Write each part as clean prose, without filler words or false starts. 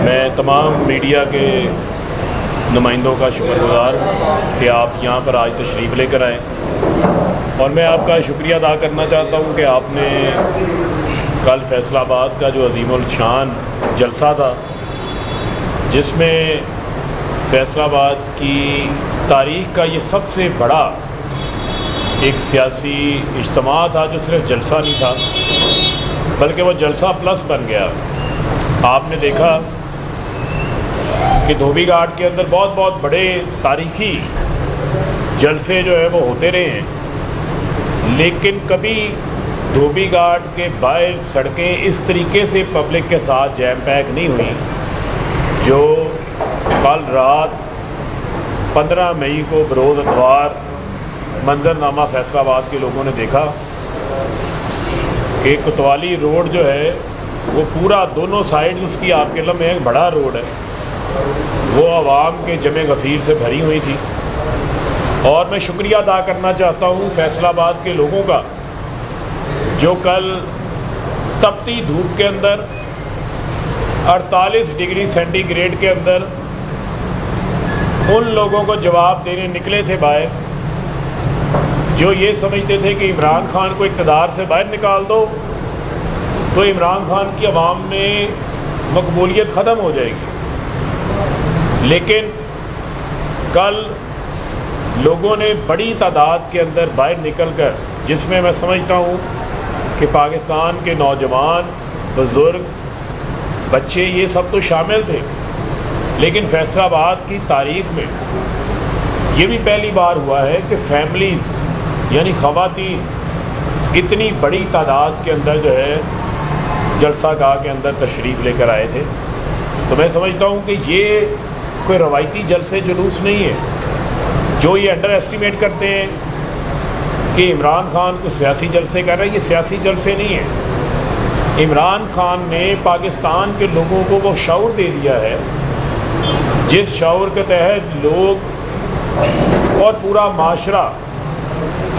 میں تمام میڈیا کے نمائندوں کا شکر گزار ہوں کہ آپ یہاں پر آج تشریف لے کر آئیں، اور میں آپ کا شکریہ ادا کرنا چاہتا ہوں کہ آپ نے کل فیصل آباد کا جو عظیم الشان جلسہ تھا، جس میں فیصل آباد کی تاریخ کا یہ سب سے بڑا ایک سیاسی اجتماع تھا، جو صرف جلسہ نہیں تھا بلکہ وہ جلسہ پلس بن گیا۔ آپ نے دیکھا کہ دھوبی گھاٹ کے اندر بہت بہت بڑے تاریخی جلسے جو ہے وہ ہوتے رہے ہیں، لیکن کبھی دھوبی گھاٹ کے باہر سڑکیں اس طریقے سے پبلک کے ساتھ جیم پیک نہیں ہوئیں جو کل رات 15 مئی کو بروز اتوار منظرنامہ فیصل آباد کے لوگوں نے دیکھا کہ کوتوالی روڈ جو ہے وہ پورا دونوں سائیڈ اس کی آپ کے لمحے ایک بڑا روڈ ہے، وہ عوام کے جمع غفیر سے بھری ہوئی تھی۔ اور میں شکریہ ادا کرنا چاہتا ہوں فیصل آباد کے لوگوں کا، جو کل تپتی دھوپ کے اندر 48 ڈگری سینٹی گریڈ کے اندر ان لوگوں کو جواب دینے نکلے تھے باہر، جو یہ سمجھتے تھے کہ عمران خان کو اقتدار سے باہر نکال دو تو عمران خان کی عوام میں مقبولیت ختم ہو جائے گی۔ لیکن کل لوگوں نے بڑی تعداد کے اندر باہر نکل کر، جس میں سمجھتا ہوں کہ پاکستان کے نوجوان، بزرگ، بچے یہ سب تو شامل تھے، لیکن فیصل آباد کی تاریخ میں یہ بھی پہلی بار ہوا ہے کہ فیملیز یعنی خواتین اتنی بڑی تعداد کے اندر جو ہے جلسہ گاہ کے اندر تشریف لے کر آئے تھے۔ تو میں سمجھتا ہوں کہ یہ کوئی روایتی جلسے جلوس نہیں ہے۔ جو یہ انڈر ایسٹیمیٹ کرتے ہیں کہ عمران خان کو سیاسی جلسے کر رہے ہیں، یہ سیاسی جلسے نہیں ہیں۔ عمران خان نے پاکستان کے لوگوں کو وہ شعور دے دیا ہے جس شعور کے تحت لوگ اور پورا معاشرہ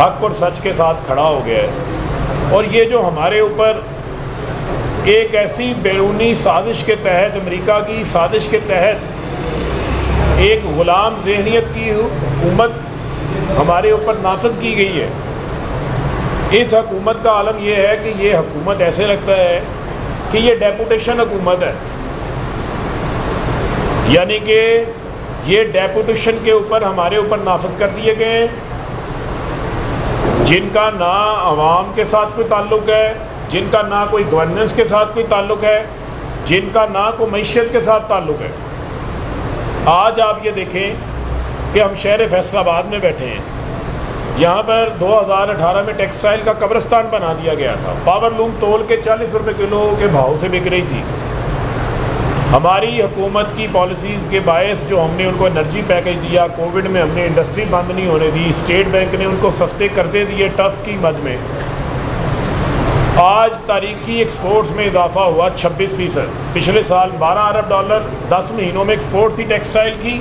حق اور سچ کے ساتھ کھڑا ہو گیا ہے۔ اور یہ جو ہمارے اوپر ایک ایسی بیرونی سازش کے تحت، امریکہ کی سازش کے تحت ایک غلام ذہنیت کی حکومت ہمارے اوپر نافذ کی گئی ہے، اس حکومت کا عالم یہ ہے کہ یہ حکومت ایسے لگتا ہے کہ یہ ڈیپوٹیشن حکومت ہے، یعنی کہ یہ ڈیپوٹیشن کے اوپر ہمارے اوپر نافذ کر دیے گئے ہیں، جن کا نہ عوام کے ساتھ کوئی تعلق ہے، جن کا نہ کوئی گورننس کے ساتھ کوئی تعلق ہے، جن کا نہ کوئی معیشت کے ساتھ تعلق ہے۔ آج آپ یہ دیکھیں کہ ہم شہر فیصل آباد میں بیٹھے ہیں، یہاں پر 2018 میں ٹیکسٹائل کا قبرستان بنا دیا گیا تھا، پاور لوم تول کے 40 روپے کلو کے بھاؤ سے بک رہی تھی۔ ہماری حکومت کی پالیسیز کے باعث جو ہم نے ان کو انرجی پیکج دیا، کووڈ میں ہم نے انڈسٹری بند نہیں ہونے دی، اسٹیٹ بینک نے ان کو سستے قرضے دیے ٹف کی مد میں، آج تاریخی ایکسپورٹس میں اضافہ ہوا 26%۔ پچھلے سال 12 ارب ڈالر 10 مہینوں میں ایکسپورٹ تھی ٹیکسٹائل کی،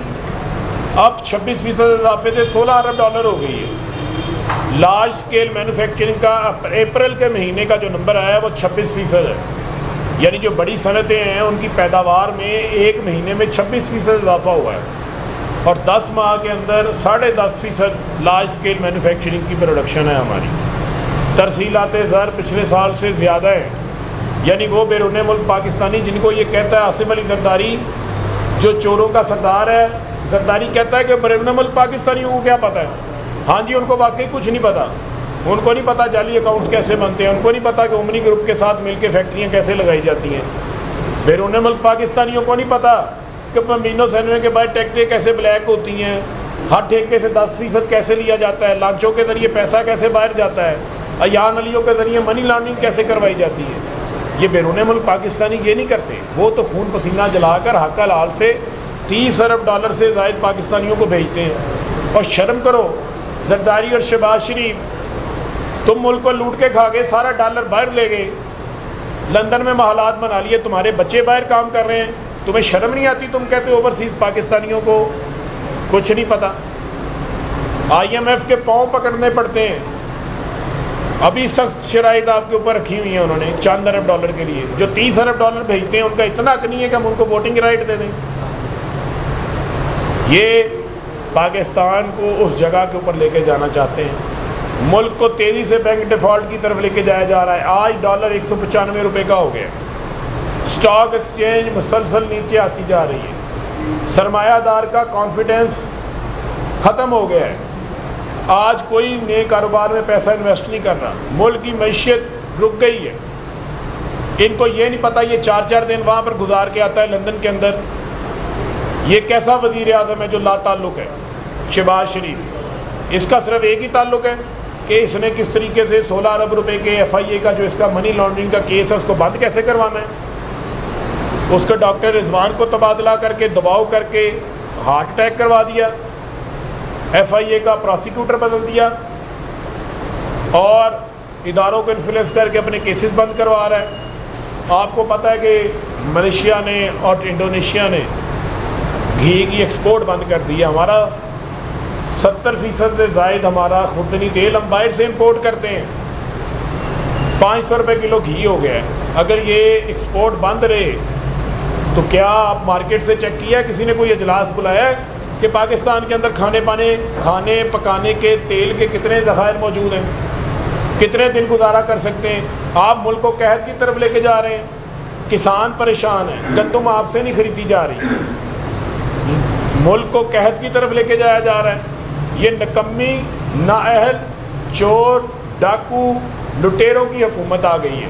اب 26% اضافے سے 16 ارب ڈالر ہو گئی ہے۔ لارج سکیل مینوفیکچرنگ کا اپریل کے مہینے کا جو نمبر آیا ہے وہ 26% ہے، یعنی جو بڑی صنعتیں ہیں ان کی پیداوار میں ایک مہینے میں 26% اضافہ ہوا ہے، اور 10 ماہ کے اندر 10.5% لارج سکیل مینوفیکچرنگ کی پروڈکشن ہے ہماری۔ ترسیلات زر پچھلے سال سے زیادہ ہیں، یعنی وہ بیرون ملک پاکستانی جن کو یہ کہتا ہے عاصم علی زرداری جو چوروں کا سردار ہے، زرداری کہتا ہے کہ بیرون ملک پاکستانیوں کو کیا پتہ ہے؟ ہاں جی، ان کو واقعی کچھ نہیں پتہ، ان کو نہیں پتہ جعلی اکاؤنٹس کیسے بنتے ہیں، ان کو نہیں پتہ کہ عمری گروپ کے ساتھ مل کے فیکٹریاں کیسے لگائی جاتی ہیں، بیرون ملک پاکستانیوں کو نہیں پتہ کہ بمبینو سینوے کے بعد ٹیکٹریں کیسے بلیک ہوتی ہیں، ہر ٹھیکے سے 10% کیسے لیا جاتا ہے، لانچوں کے ذریعے پیسہ کیسے باہر جاتا ہے، ایان علیوں کے ذریعے منی لانڈرنگ کیسے کروائی جاتی ہے۔ یہ بیرون ملک پاکستانی یہ نہیں کرتے، وہ تو خون پسینہ جلا کر حق حلال سے 30 ارب ڈالر سے زائد پاکستانیوں کو بھیجتے ہیں۔ اور شرم کرو، زرداری اور شہباز شریف، تم ملک کو لوٹ کے کھا گئے، سارا ڈالر باہر لے گئے، لندن میں محلات بنا لیے، تمہارے بچے باہر کام کر رہے ہیں، تمہیں شرم نہیں آتی؟ تم کہتے ہو اوورسیز پاکستانیوں کو کچھ نہیں پتہ، IMF کے پاؤں پکڑنے پڑتے ہیں، ابھی سخت شرائط آپ کے اوپر رکھی ہوئی ہیں انہوں نے چند ارب ڈالر کے لیے. جو 30 ارب ڈالر بھیجتے ہیں ان کا اتنا حق نہیں ہے کہ ہم ان کو ووٹنگ رائٹ دے دیں. یہ پاکستان کو اس جگہ کے اوپر لے کے جانا چاہتے ہیں. ملک کو تیزی سے بینک ڈیفالٹ کی طرف لے کے جایا جا رہا ہے. آج ڈالر 195 روپے کا ہو گیا. اسٹاک ایکسچینج مسلسل نیچے آتی جا رہی ہے. سرمایہ دار کا کانفیڈنس ختم ہو گیا ہے. آج کوئی نئے کاروبار میں پیسہ انویسٹ نہیں کر رہا. ملک کی معیشت رک گئی ہے. ان کو یہ نہیں پتہ یہ 4 دن وہاں پر گزار کے آتا ہے لندن کے اندر. یہ کیسا وزیر اعظم ہے جو لا تعلق ہے. شہباز شریف اس کا صرف ایک ہی تعلق ہے کہ اس نے کس طریقے سے 16 ارب روپے کے FIA کا جو اس کا منی لانڈرنگ کا کیس ہے اس کو بند کیسے کروانا ہے. اس کو ڈاکٹر رضوان کو تبادلہ کر کے دباؤ کر کے ہارٹ اٹیک کروا دیا. FIA کا پراسیکیوٹر بدل دیا اور اداروں کو انفلوئنس کر کے اپنے کیسز بند کروا رہا ہے. آپ کو پتہ ہے کہ ملیشیا نے اور انڈونیشیا نے گھی کی ایکسپورٹ بند کر دی ہے. ہمارا 70% سے زائد ہمارا خوردنی تیل ہم باہر سے امپورٹ کرتے ہیں. 500 روپے کلو گھی ہو گیا ہے. اگر یہ ایکسپورٹ بند رہے تو کیا آپ مارکیٹ سے چیک کیا کسی نے کوئی اجلاس بلایا ہے کہ پاکستان کے اندر کھانے پکانے کے تیل کے کتنے ذخائر موجود ہیں, کتنے دن گزارا کر سکتے ہیں. آپ ملک کو قحط کی طرف لے کے جا رہے ہیں. کسان پریشان ہیں. گندم آپ سے نہیں خریدی جا رہی. ملک کو قحط کی طرف لے کے جایا جا رہا ہے. یہ نکمی نااہل چور ڈاکو لٹیروں کی حکومت آ گئی ہے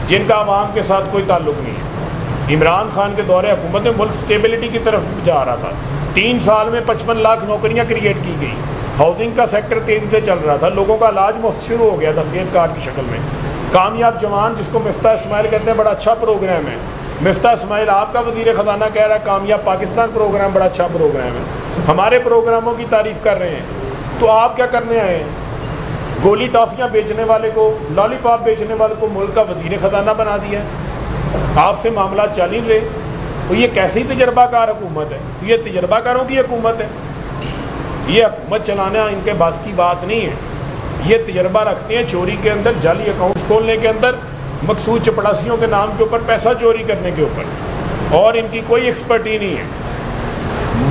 جن کا عوام کے ساتھ کوئی تعلق نہیں ہے. عمران خان کے دور حکومت میں ملک سٹیبلٹی کی طرف جا رہا تھا. 3 سال میں 55 لاکھ نوکریاں کریٹ کی گئی. ہاؤسنگ کا سیکٹر تیزی سے چل رہا تھا. لوگوں کا علاج مفت شروع ہو گیا تھا صحت کارڈ کی شکل میں. کامیاب جوان جس کو مفتاح اسماعیل کہتے ہیں بڑا اچھا پروگرام ہے. مفتاح اسماعیل آپ کا وزیر خزانہ کہہ رہا ہے کامیاب پاکستان پروگرام بڑا اچھا پروگرام ہے. ہمارے پروگراموں کی تعریف کر رہے ہیں تو آپ کیا کرنے آئے ہیں؟ گولی ٹافیاں بیچنے والے کو لالی پاپ بیچنے والے کو ملک کا وزیر خزانہ بنا دیا. آپ سے معاملات چل ہی رہے. تو یہ کیسی تجربہ کار حکومت ہے؟ یہ تجربہ کاروں کی حکومت ہے. یہ حکومت چلانا ان کے باس کی بات نہیں ہے. یہ تجربہ رکھتے ہیں چوری کے اندر, جعلی اکاؤنٹس کھولنے کے اندر, مخصوص چپڑاسیوں کے نام کے اوپر پیسہ چوری کرنے کے اوپر, اور ان کی کوئی ایکسپرٹی نہیں ہے.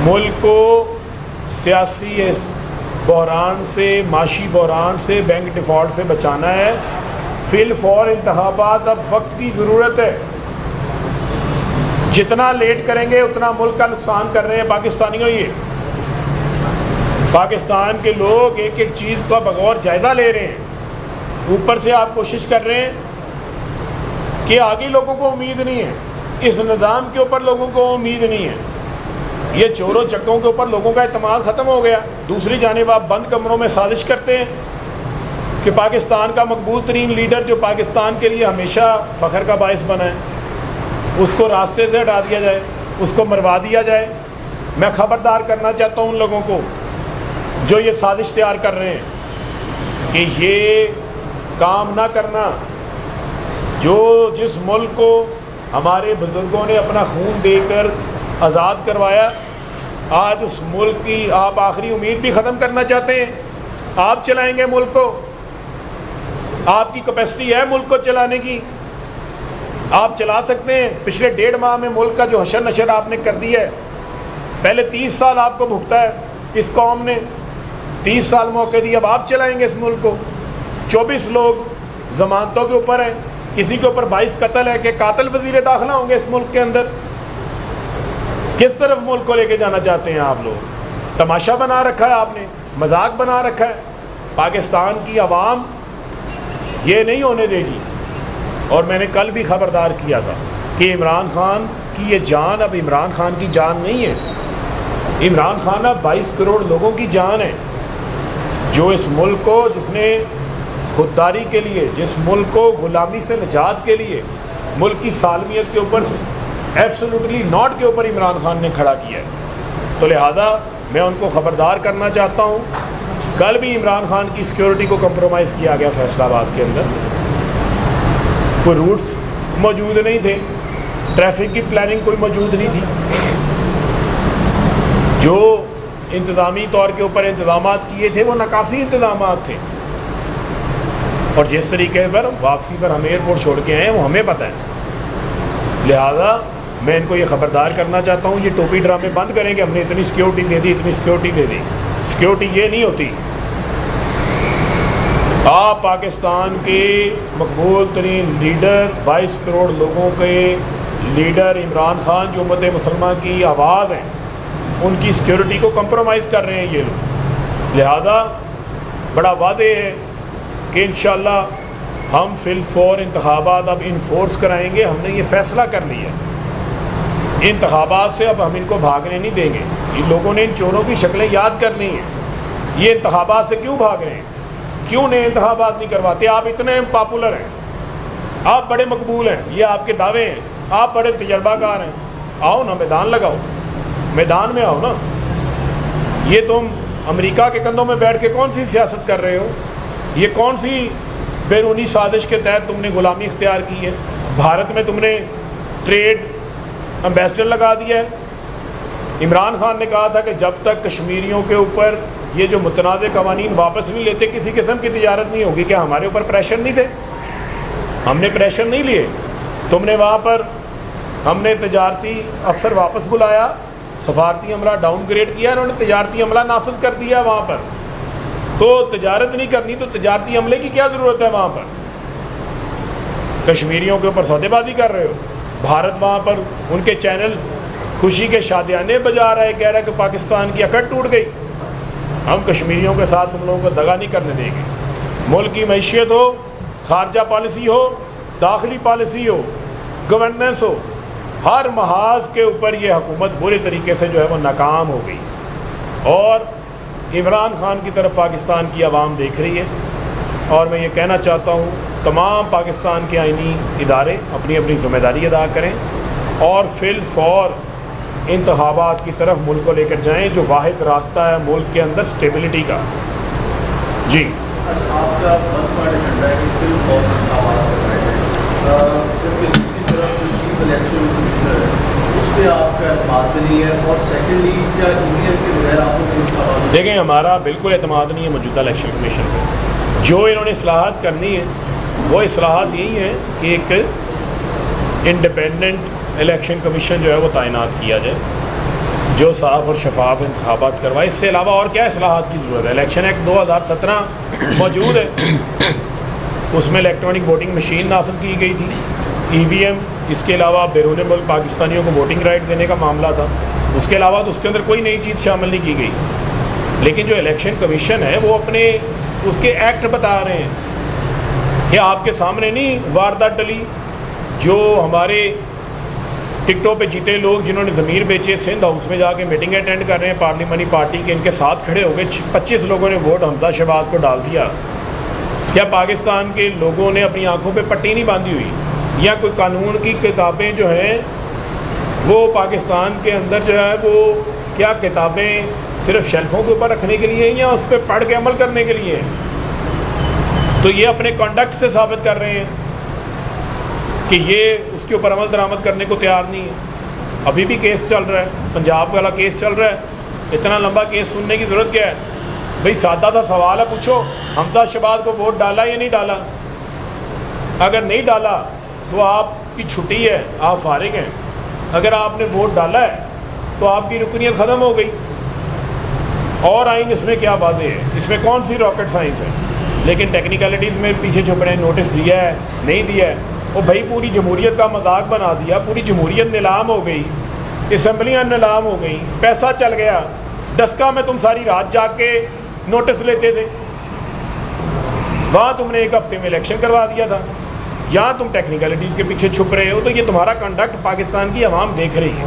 ملک کو سیاسی بحران سے, معاشی بحران سے, بینک ڈیفالٹ سے بچانا ہے. فی الفور انتخابات اب وقت کی ضرورت ہے. جتنا لیٹ کریں گے اتنا ملک کا نقصان کر رہے ہیں پاکستانیوں. یہ پاکستان کے لوگ ایک ایک چیز کا بغور جائزہ لے رہے ہیں. اوپر سے آپ کوشش کر رہے ہیں کہ آگے لوگوں کو امید نہیں ہے. اس نظام کے اوپر لوگوں کو امید نہیں ہے. یہ چوروں چکوں کے اوپر لوگوں کا اعتماد ختم ہو گیا. دوسری جانب آپ بند کمروں میں سازش کرتے ہیں کہ پاکستان کا مقبول ترین لیڈر جو پاکستان کے لیے ہمیشہ فخر کا باعث بنا ہے اس کو راستے سے ہٹا دیا جائے, اس کو مروا دیا جائے. میں خبردار کرنا چاہتا ہوں ان لوگوں کو جو یہ سازش تیار کر رہے ہیں کہ یہ کام نہ کرنا. جس ملک کو ہمارے بزرگوں نے اپنا خون دے کر آزاد کروایا, آج اس ملک کی آپ آخری امید بھی ختم کرنا چاہتے ہیں. آپ چلائیں گے ملک کو؟ آپ کی کیپیسٹی ہے ملک کو چلانے کی؟ آپ چلا سکتے ہیں؟ پچھلے 1.5 ماہ میں ملک کا جو حشر نشر آپ نے کر دیا ہے, پہلے 30 سال آپ کو بھگتا ہے اس قوم نے, 30 سال موقع دی, اب آپ چلائیں گے اس ملک کو. 24 لوگ ضمانتوں کے اوپر ہیں, کسی کے اوپر 22 قتل ہے کہ قاتل وزیر داخلہ ہوں گے اس ملک کے اندر. کس طرف ملک کو لے کے جانا چاہتے ہیں آپ لوگ؟ تماشا بنا رکھا ہے آپ نے, مذاق بنا رکھا ہے. پاکستان کی عوام یہ نہیں ہونے دے گی. اور میں نے کل بھی خبردار کیا تھا کہ عمران خان کی یہ جان اب عمران خان کی جان نہیں ہے. عمران خان اب 22 کروڑ لوگوں کی جان ہے جو اس ملک کو, جس نے خودداری کے لیے, جس ملک کو غلامی سے نجات کے لیے, ملک کی سالمیت کے اوپر ایبسولوٹلی ناٹ کے اوپر عمران خان نے کھڑا کیا ہے. تو لہذا میں ان کو خبردار کرنا چاہتا ہوں. کل بھی عمران خان کی سیکیورٹی کو کمپرومائز کیا گیا فیصل آباد کے اندر. کوئی روٹس موجود نہیں تھے, ٹریفک کی پلاننگ کوئی موجود نہیں تھی. جو انتظامی طور کے اوپر انتظامات کیے تھے وہ ناکافی انتظامات تھے. اور جس طریقے پر واپسی پر ہم ایئرپورٹ چھوڑ کے آئے ہیں وہ ہمیں پتہ ہے. لہٰذا میں ان کو یہ خبردار کرنا چاہتا ہوں، یہ ٹوپی ڈرامے بند کریں کہ ہم نے اتنی سیکیورٹی دے دی، اتنی سیکیورٹی دے دی. سیکیورٹی یہ نہیں ہوتی. آپ پاکستان کے مقبول ترین لیڈر، 22 کروڑ لوگوں کے لیڈر عمران خان جو امت مسلمہ کی آواز ہیں، ان کی سیکیورٹی کو کمپرومائز کر رہے ہیں یہ لوگ. لہذا بڑا واضح ہے کہ انشاءاللہ ہم فی الفور انتخابات اب انفورس کرائیں گے. ہم نے یہ فیصلہ کر لیا ہے. انتخابات سے اب ہم ان کو بھاگنے نہیں دیں گے. ان لوگوں نے ان چوروں کی شکلیں یاد کر لی ہیں. یہ انتخابات سے کیوں بھاگ رہے ہیں؟ کیوں نئے انتخابات نہیں کرواتے؟ آپ اتنے پاپولر ہیں، آپ بڑے مقبول ہیں، یہ آپ کے دعوے ہیں، آپ بڑے تجربہ کار ہیں. آؤ نا، میدان لگاؤ، میدان میں آؤ نا. یہ تم امریکہ کے کندھوں میں بیٹھ کے کون سی سیاست کر رہے ہو؟ یہ کون سی بیرونی سازش کے تحت تم نے غلامی اختیار کی ہے؟ بھارت میں تم نے ٹریڈ امبیسڈر لگا دیا ہے. عمران خان نے کہا تھا کہ جب تک کشمیریوں کے اوپر یہ جو متنازع قوانین واپس نہیں لیتے کسی قسم کی تجارت نہیں ہوگی. کیا ہمارے اوپر پریشر نہیں تھے؟ ہم نے پریشر نہیں لیے. تم نے وہاں پر، ہم نے تجارتی افسر واپس بلایا، سفارتی عملہ ڈاؤن گریڈ کیا، انہوں نے تجارتی عملہ نافذ کر دیا وہاں پر. تو تجارت نہیں کرنی تو تجارتی عملے کی کیا ضرورت ہے وہاں پر؟ کشمیریوں کے اوپر سودے بازی کر رہے ہو. بھارت وہاں پر ان کے چینلز خوشی کے شادیانے بجا رہا ہے، کہہ رہا ہے کہ پاکستان کی اکڑ ٹوٹ گئی. ہم کشمیریوں کے ساتھ تم لوگوں کو دغا نہیں کرنے دیں گے. ملک کی معیشت ہو، خارجہ پالیسی ہو، داخلی پالیسی ہو، گورننس ہو، ہر محاذ کے اوپر یہ حکومت برے طریقے سے جو ہے وہ ناکام ہو گئی. اور عمران خان کی طرف پاکستان کی عوام دیکھ رہی ہے. اور میں یہ کہنا چاہتا ہوں تمام پاکستان کے آئینی ادارے اپنی اپنی ذمہ داری ادا کریں اور فی الفور انتخابات کی طرف ملک کو لے کر جائیں، جو واحد راستہ ہے ملک کے اندر سٹیبلٹی کا. جی اچھا، آپ کا بہت ایجنڈا ہے کہ فی الفور انتخابات کرائے جائیں، جبکہ دوسری طرف جو چیف الیکشن کمشنر ہے اس پہ آپ کا اعتماد نہیں ہے. اور سیکنڈلی کیا یونین کے بغیر آپ کو انتخابات؟ دیکھیں، ہمارا بالکل اعتماد نہیں ہے موجودہ الیکشن کمیشن پہ. جو انہوں نے اصلاحات کرنی ہے وہ اصلاحات یہی ہیں کہ ایک انڈیپینڈنٹ الیکشن کمیشن جو ہے وہ تعینات کیا جائے جو صاف اور شفاف انتخابات کروائے. اس سے علاوہ اور کیا اصلاحات کی ضرورت ہے؟ الیکشن ایکٹ 2017 موجود ہے، اس میں الیکٹرانک ووٹنگ مشین نافذ کی گئی تھی، EVM. اس کے علاوہ بیرون ملک پاکستانیوں کو ووٹنگ رائٹ دینے کا معاملہ تھا. اس کے علاوہ تو اس کے اندر کوئی نئی چیز شامل نہیں کی گئی. لیکن جو الیکشن کمیشن ہے وہ اپنے اس کے ایکٹ بتا رہے ہیں کہ آپ کے سامنے نہیں واردات ڈلی. جو ہمارے ٹکٹوں پہ جیتے لوگ جنہوں نے ضمیر بیچے، سندھ ہاؤس میں جا کے میٹنگ اٹینڈ کر رہے ہیں پارلیمانی پارٹی کے، ان کے ساتھ کھڑے ہو گئے. 25 لوگوں نے ووٹ حمزہ شہباز کو ڈال دیا. کیا پاکستان کے لوگوں نے اپنی آنکھوں پہ پٹی نہیں باندھی ہوئی؟ یا کوئی قانون کی کتابیں جو ہیں وہ پاکستان کے اندر جو ہے وہ کیا کتابیں صرف شیلفوں کے اوپر رکھنے کے لیے ہیں یا اس پہ پڑھ کے عمل کرنے کے لیے ہیں؟ تو یہ اپنے کنڈکٹ سے ثابت کر رہے ہیں کہ یہ اس کے اوپر عمل درآمد کرنے کو تیار نہیں ہے. ابھی بھی کیس چل رہا ہے، پنجاب والا کیس چل رہا ہے. اتنا لمبا کیس سننے کی ضرورت کیا ہے؟ بھئی سادہ سا سوال ہے، پوچھو حمزہ شہباز کو ووٹ ڈالا یا نہیں ڈالا؟ اگر نہیں ڈالا تو آپ کی چھٹی ہے، آپ فارغ ہیں. اگر آپ نے ووٹ ڈالا ہے تو آپ کی رکنیت ختم ہو گئی. اور آئین اس میں کیا واضح ہے؟ اس میں کون سی راکٹ سائنس ہے؟ لیکن ٹیکنیکلٹیز میں پیچھے چھپ رہے ہیں. نوٹس دیا ہے، نہیں دیا ہے. وہ بھائی پوری جمہوریت کا مذاق بنا دیا. پوری جمہوریت نیلام ہو گئی، اسمبلیاں نیلام ہو گئیں، پیسہ چل گیا. ڈسکا میں تم ساری رات جاگ کے نوٹس لیتے تھے، وہاں تم نے 1 ہفتے میں الیکشن کروا دیا تھا. یہاں تم ٹیکنیکلٹیز کے پیچھے چھپ رہے ہو. تو یہ تمہارا کنڈکٹ پاکستان کی عوام دیکھ رہی ہے.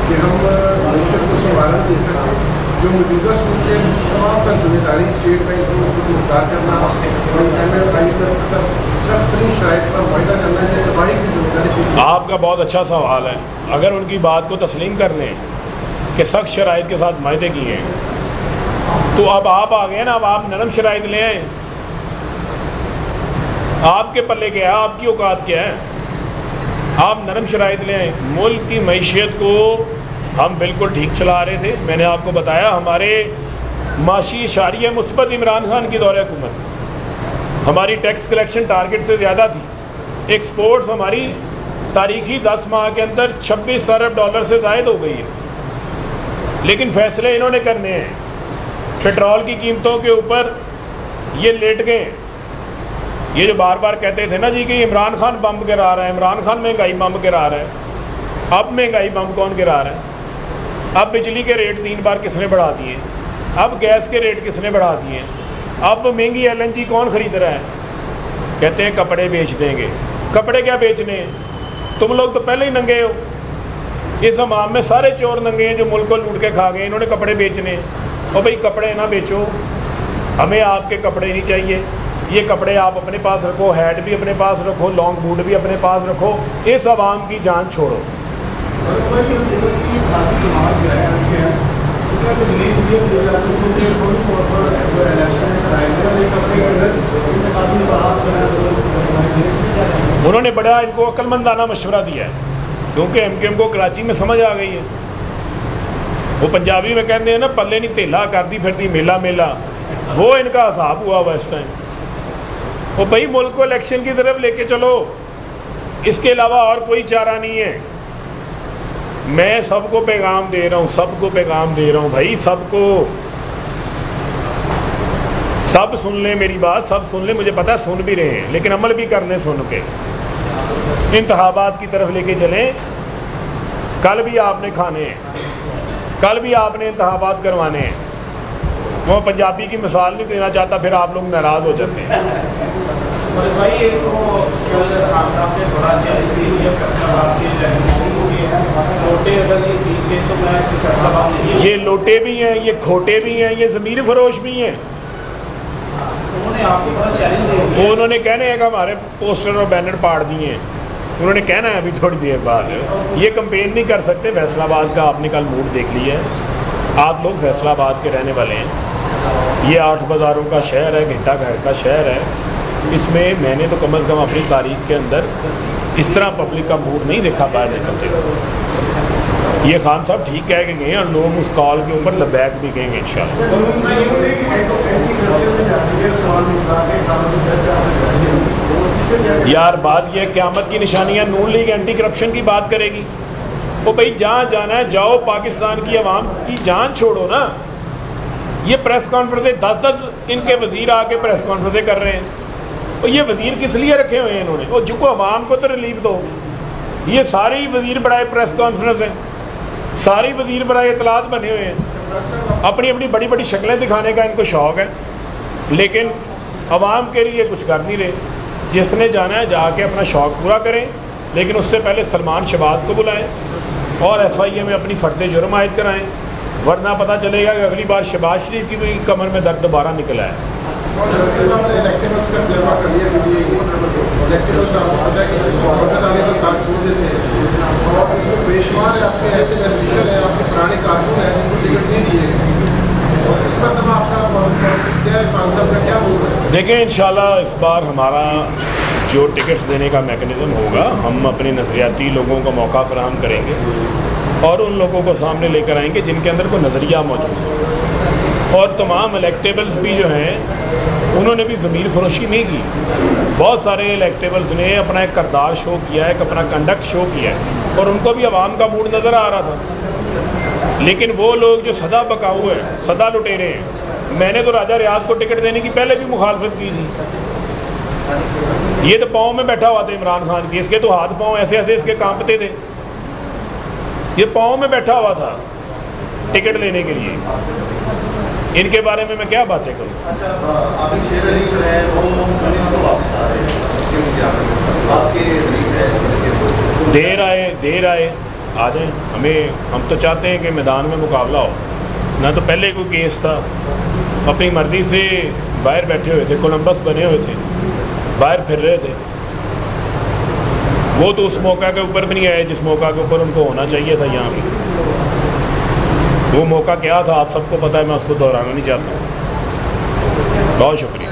کہ ہم معیشت کو سنبھالنے دے سکتے جو موجودہ صورت ہے تمام کا ذمہ داری اسٹیٹ بینک کو مختار کرنا اور سخت ترین شرائط پر معاہدہ کرنا ہے تباہی کی ذمہ داری. آپ کا بہت اچھا سوال ہے. اگر ان کی بات کو تسلیم کر لیں کہ سخت شرائط کے ساتھ معاہدے کیے ہیں تو اب آپ آ گئے نا، اب آپ نرم شرائط لے آئیں. آپ کے پلے کیا ہے؟ آپ کی اوقات کیا ہے؟ آپ نرم شرائط لے آئیں. ملک کی معیشت کو ہم بالکل ٹھیک چلا رہے تھے. میں نے آپ کو بتایا ہمارے معاشی اشاریہ مثبت عمران خان کی دور حکومت. ہماری ٹیکس کلیکشن ٹارگٹ سے زیادہ تھی. ایکسپورٹس ہماری تاریخی 10 ماہ کے اندر 26 ارب ڈالر سے زائد ہو گئی ہے. لیکن فیصلے انہوں نے کرنے ہیں. پٹرول کی قیمتوں کے اوپر یہ لیٹ گئے. یہ جو بار بار کہتے تھے نا جی کہ عمران خان بم گرا رہا ہے, عمران خان مہنگائی بم گرا رہا ہے. اب مہنگائی بم کون گرا رہا ہے؟ اب بجلی کے ریٹ 3 بار کس نے بڑھا دیے؟ اب گیس کے ریٹ کس نے بڑھا دیے؟ اب مہنگی LNG کون خرید رہا ہے؟ کہتے ہیں کپڑے بیچ دیں گے. کپڑے کیا بیچنے ہیں؟ تم لوگ تو پہلے ہی ننگے ہو. اس عوام میں سارے چور ننگے ہیں جو ملک کو لوٹ کے کھا گئے. انہوں نے کپڑے بیچنے ہیں. اور بھائی کپڑے نہ بیچو, ہمیں آپ کے کپڑے نہیں چاہیے. یہ کپڑے آپ اپنے پاس رکھو, ہیٹ بھی اپنے پاس رکھو, لانگ بوٹ بھی اپنے پاس رکھو. اس عوام کی جان چھوڑو. انہوں نے بڑا ان کو عقل مندانہ مشورہ دیا ہے, کیونکہ MKM کو کراچی میں سمجھ آ گئی ہے. وہ پنجابی میں کہتے ہیں نا پلے نہیں تیلا کرتی پھرتی میلا میلا, وہ ان کا حساب ہوا ہوا اس ٹائم. وہ بھائی ملک کو الیکشن کی طرف لے کے چلو, اس کے علاوہ اور کوئی چارہ نہیں ہے. میں سب کو پیغام دے رہا ہوں, سب کو پیغام دے رہا ہوں بھائی, سب کو, سب سن لیں میری بات, سب سن لیں. مجھے پتہ ہے سن بھی رہے ہیں, لیکن عمل بھی کرنے سن کے. انتخابات کی طرف لے کے چلیں. کل بھی آپ نے کھانے ہیں, کل بھی آپ نے انتخابات کروانے ہیں. وہ پنجابی کی مثال نہیں دینا چاہتا, پھر آپ لوگ ناراض ہو جاتے ہیں. یہ لوٹے بھی ہیں, یہ کھوٹے بھی ہیں, یہ ضمیر فروش بھی ہیں. انہوں نے کہنے ہیں کہ ہمارے پوسٹر اور بینر پاڑ دیے ہیں. انہوں نے کہنا ہے ابھی تھوڑی دیر بعد. یہ کمپین نہیں کر سکتے. فیصل آباد کا آپ نے کل موڈ دیکھ لیا ہے. آپ لوگ فیصل آباد کے رہنے والے ہیں. یہ 8 بازاروں کا شہر ہے, گھنٹہ گھر کا شہر ہے. اس میں میں نے تو کم از کم اپنی تاریخ کے اندر اس طرح پبلک کا موڈ نہیں دیکھا باہر نکلتے. یہ خان صاحب ٹھیک کہہ کے گئے ہیں, اور لوگ اس کال کے اوپر لبیک بھی کہیں گے انشاءاللہ. یار بات یہ قیامت کی نشانیاں نون لیگ اینٹی کرپشن کی بات کرے گی. وہ بھائی جہاں جانا ہے جاؤ, پاکستان کی عوام کی جان چھوڑو نا. یہ پریس کانفرنسیں 10 ان کے وزیر آ کے پریس کانفرنسیں کر رہے ہیں. اور یہ وزیر کس لیے رکھے ہوئے ہیں انہوں نے؟ اور جو کو عوام کو تو ریلیف دو. یہ سارے ہی وزیر برائے پریس کانفرنس ہیں, سارے وزیر برائے اطلاعات بنے ہوئے ہیں. اپنی اپنی بڑی بڑی شکلیں دکھانے کا ان کو شوق ہے, لیکن عوام کے لیے کچھ کر نہیں رہے. جس نے جانا ہے جا کے اپنا شوق پورا کریں, لیکن اس سے پہلے سلمان شہباز کو بلائیں اور FIA میں اپنی فرد جرم عائد کرائیں, ورنہ پتہ چلے گا کہ اگلی بار شہباز شریف کی بھی کمر میں درد دوبارہ نکلا ہے. دیکھیں انشاءاللہ اس بار ہمارا جو ٹکٹس دینے کا میکنزم ہوگا, ہم اپنے نظریاتی لوگوں کو موقع فراہم کریں گے اور ان لوگوں کو سامنے لے کر آئیں گے جن کے اندر کوئی نظریہ موجود ہے. اور تمام الیکٹیبلز بھی جو ہیں انہوں نے بھی ضمیر فروشی نہیں کی. بہت سارے الیکٹیبلز نے اپنا ایک کردار شو کیا ہے, اپنا کنڈکٹ شو کیا ہے, اور ان کو بھی عوام کا موڈ نظر آ رہا تھا. لیکن وہ لوگ جو سدا بکاؤ ہیں, سدا لٹیرے ہیں, میں نے تو راجہ ریاض کو ٹکٹ دینے کی پہلے بھی مخالفت کی تھی. یہ تو پاؤں میں بیٹھا ہوا تھا عمران خان کی, اس کے تو ہاتھ پاؤں ایسے ایسے اس کے کانپتے تھے. یہ پاؤں میں بیٹھا ہوا تھا ٹکٹ لینے کے لیے. ان کے بارے میں کیا باتیں کروں. دیر آئے آ جائیں. ہم تو چاہتے ہیں کہ میدان میں مقابلہ ہو. نہ تو پہلے کوئی کیس تھا, اپنی مرضی سے باہر بیٹھے ہوئے تھے, کولمبس بنے ہوئے تھے, باہر پھر رہے تھے. وہ تو اس موقع کے اوپر بھی نہیں آئے جس موقع کے اوپر ان کو ہونا چاہیے تھا یہاں پہ. وہ موقع کیا تھا آپ سب کو پتہ ہے, میں اس کو دہرانا نہیں چاہتا ہوں. بہت شکریہ.